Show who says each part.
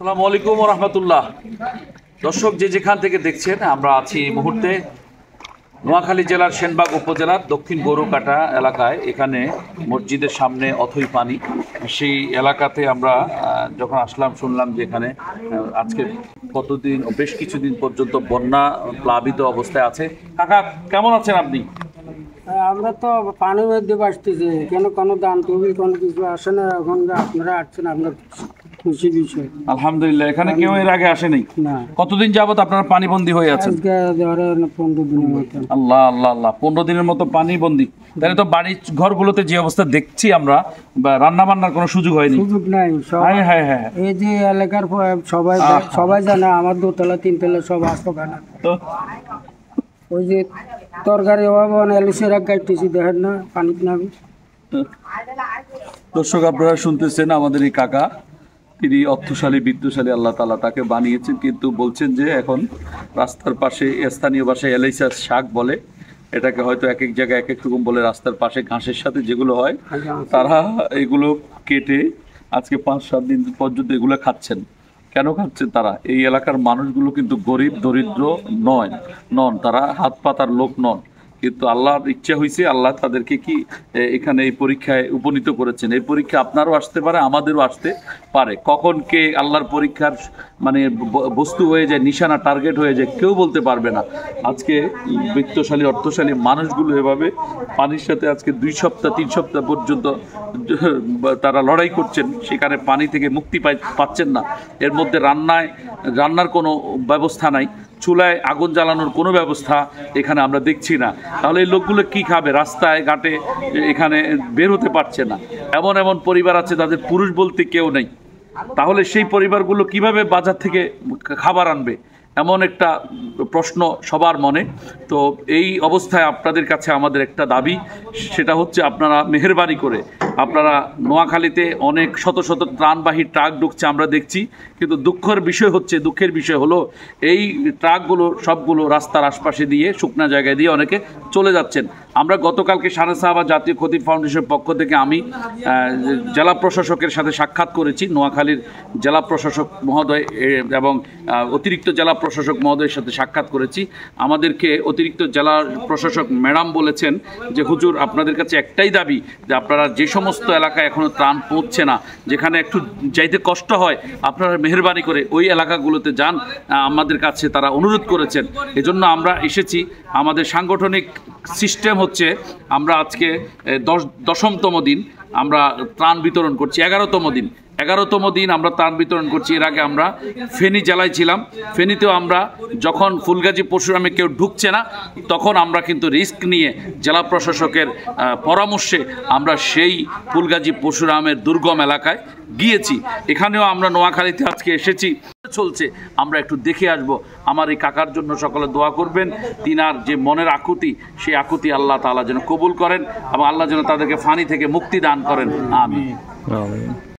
Speaker 1: আসসালামু আলাইকুম ওয়া রাহমাতুল্লাহ। দর্শক যে যেখান থেকে দেখছেন, আমরা আছি এই মুহূর্তে নোয়াখালী জেলার সেনবাগ উপজেলার দক্ষিণ গরুকাটা এলাকায়। এখানে মসজিদের সামনে অথই পানি, সেই এলাকাতে আমরা যখন আসলাম শুনলাম যে এখানে আজকে কতদিন বেশ কিছুদিন পর্যন্ত বন্যা প্লাবিত অবস্থায় আছে। কাকা কেমন আছেন আপনি?
Speaker 2: আমরা তো পানির মধ্যে বাঁচতেছি, কেন কোনো দান তহবিল কোনো কিছু আসে না। এখন আপনারা আসছেন, আপনার খুশি বিষয়।
Speaker 1: আলহামদুলিল্লাহ, এখানে কেউ এর আগে আসেনি।
Speaker 2: না,
Speaker 1: কতদিন যাবত আপনারা পানিবন্দী হয়ে আছেন?
Speaker 2: আজকে ধরেন 15 দিনের মতো।
Speaker 1: আল্লাহ আল্লাহ আল্লাহ, 15 দিনের মতো পানিবন্দী। তাহলে তো বাড়ি ঘরগুলোতে যে অবস্থা দেখছি আমরা, রান্না বান্নার কোনো সুযোগ হয়নি।
Speaker 2: সুযোগ নাই।
Speaker 1: হ্যাঁ হ্যাঁ হ্যাঁ,
Speaker 2: এই যে এলাকার সবাই জানে আমার দোতলা তিনতলা সব আসতো খানা।
Speaker 1: তো
Speaker 2: ওই যে তরকারি অভাব এলুসের এক গাইতেছি, দেখেন না পানিতে নামি।
Speaker 1: দর্শক আপনারা শুনতেছেন, আমাদের এই কাকা, তিনি অর্থশালী বিত্তশালী, আল্লাহ তাআলা তাকে বানিয়েছেন, কিন্তু বলছেন যে এখন রাস্তার পাশে, স্থানীয় ভাষায় এলাইসার শাক বলে এটাকে, হয়তো এক এক জায়গায় এক এক রকম বলে, রাস্তার পাশে ঘাসের সাথে যেগুলো হয় তারা এগুলো কেটে আজকে 5-7 দিন পর্যন্ত এগুলো খাচ্ছেন। কেন খাচ্ছেন তারা? এই এলাকার মানুষগুলো কিন্তু গরিব দরিদ্র নন, তারা হাত পাতার লোক নন, কিন্তু আল্লাহর ইচ্ছা হয়েছে, আল্লাহ তাদেরকে কি এখানে এই পরীক্ষায় উপনীত করেছেন। এই পরীক্ষা আপনারও আসতে পারে, আমাদেরও আসতে পারে। কখন কে আল্লাহর পরীক্ষার মানে বস্তু হয়ে যায়, নিশানা টার্গেট হয়ে যায়, কেউ বলতে পারবে না। আজকে বিত্তশালী অর্থশালী মানুষগুলো এভাবে পানির সাথে আজকে 2 সপ্তাহ 3 সপ্তাহ পর্যন্ত তারা লড়াই করছেন, সেখানে পানি থেকে মুক্তি পাচ্ছেন না। এর মধ্যে রান্নার কোনো ব্যবস্থা নাই, চুলায় আগুন জ্বালানোর কোনো ব্যবস্থা এখানে আমরা দেখছি না। তাহলে এই লোকগুলো কি খাবে? রাস্তায় ঘাটে এখানে বের হতে পারছে না। এমন এমন পরিবার আছে তাদের পুরুষ বলতে কেউ নেই। তাহলে সেই পরিবারগুলো কিভাবে বাজার থেকে খাবার আনবে? এমন একটা প্রশ্ন সবার মনে। তো এই অবস্থায় আপনাদের কাছে আমাদের একটা দাবি, সেটা হচ্ছে আপনারা মেহেরবানি করে, আপনারা নোয়াখালীতে অনেক শত শত ত্রাণবাহী ট্রাক ঢুকছে আমরা দেখছি, কিন্তু দুঃখের বিষয় হলো এই ট্রাকগুলো সবগুলো রাস্তার আশপাশে দিয়ে, শুকনা জায়গায় দিয়ে অনেকে চলে যাচ্ছেন। আমরা গতকালকে শানে সাহাবা জাতীয় খতিব ফাউন্ডেশনের পক্ষ থেকে আমি জেলা প্রশাসকের সাথে সাক্ষাৎ করেছি, নোয়াখালীর জেলা প্রশাসক মহোদয় এবং অতিরিক্ত জেলা প্রশাসক মহোদয়ের সাথে সাক্ষাৎ করেছি। আমাদেরকে অতিরিক্ত জেলা প্রশাসক ম্যাডাম বলেছেন যে হুজুর, আপনাদের কাছে একটাই দাবি, যে আপনারা যে সমস্ত এলাকায় এখনও ত্রাণ পৌঁছছে না, যেখানে একটু যাইতে কষ্ট হয়, আপনারা মেহেরবানি করে ওই এলাকাগুলোতে যান, আমাদের কাছে তারা অনুরোধ করেছেন। এজন্য আমরা এসেছি। আমাদের সাংগঠনিক সিস্টেম হচ্ছে, আমরা আজকে 10তম দিন আমরা ত্রাণ বিতরণ করছি। 11তম দিন আমরা ত্রাণ বিতরণ করছি। এর আগে আমরা ফেনী জেলায় ছিলাম। ফেনীতেও আমরা যখন ফুলগাজী পরশুরামে কেউ ঢুকছে না, তখন আমরা কিন্তু রিস্ক নিয়ে জেলা প্রশাসকের পরামর্শে আমরা সেই ফুলগাজী পরশুরামের দুর্গম এলাকায় গিয়েছি। এখানেও আমরা নোয়াখালীতে আজকে এসেছি, চলছে, আমরা একটু দেখে আসব। আমার এই কাকার জন্য সকলে দোয়া করবেন। তিনার যে মনের আকুতি, সেই আকুতি আল্লাহ তাআলা যেন কবুল করেন এবং আল্লাহ যেন তাদেরকে ফানি থেকে মুক্তি দান করেন। আমিন।